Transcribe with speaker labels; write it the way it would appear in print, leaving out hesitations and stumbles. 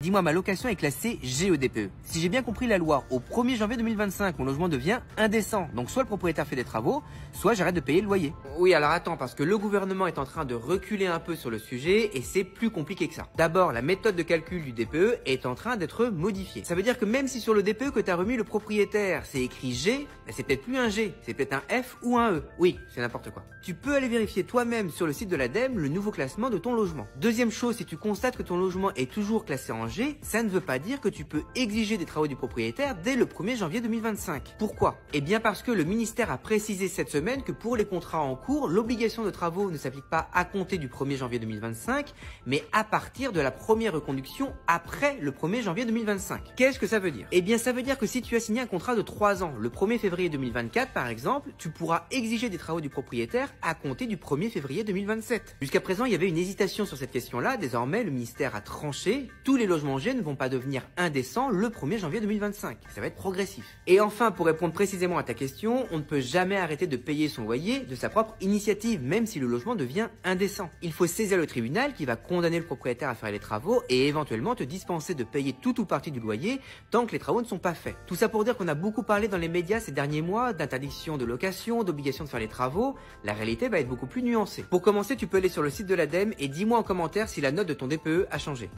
Speaker 1: Dis-moi, ma location est classée GEDPE. Si j'ai bien compris la loi, au 1er janvier 2025, mon logement devient indécent. Donc soit le propriétaire fait des travaux, soit j'arrête de payer le loyer. Oui, alors attends, parce que le gouvernement est en train de reculer un peu sur le sujet et c'est plus compliqué que ça. D'abord, la méthode de calcul du DPE est en train d'être modifiée. Ça veut dire que même si sur le DPE que tu as remis le propriétaire, c'est écrit G, ben c'est peut-être plus un G, c'est peut-être un F ou un E. Oui, c'est n'importe quoi. Tu peux aller vérifier toi-même sur le site de l'ADEME le nouveau classement de ton logement. Deuxième chose, si tu constates que ton logement est toujours classé en G, ça ne veut pas dire que tu peux exiger des travaux du propriétaire dès le 1er janvier 2025. Pourquoi? Eh bien parce que le ministère a précisé cette semaine que pour les contrats en cours, l'obligation de travaux ne s'applique pas à compter du 1er janvier 2025, mais à partir de la première reconduction après le 1er janvier 2025. Qu'est-ce que ça veut dire? Eh bien ça veut dire que si tu as signé un contrat de 3 ans, le 1er février 2024 par exemple, tu pourras exiger des travaux du propriétaire à compter du 1er février 2027. Jusqu'à présent, il y avait une hésitation sur cette question-là. Désormais, le ministère a tranché. Tous les logements G ne vont pas devenir indécents le 1er janvier 2025. Ça va être progressif. Et enfin, pour répondre précisément à ta question, on ne peut jamais arrêter de payer son loyer de sa propre initiative, même si le logement devient indécent. Il faut saisir le tribunal qui va condamner le propriétaire à faire les travaux et éventuellement te dispenser de payer tout ou partie du loyer tant que les travaux ne sont pas faits. Tout ça pour dire qu'on a beaucoup parlé dans les médias ces derniers mois d'interdiction de location, d'obligation de faire les travaux. La réalité va être beaucoup plus nuancée. Pour commencer, tu peux aller sur le site de l'ADEME et dis-moi en commentaire si la note de ton DPE a changé.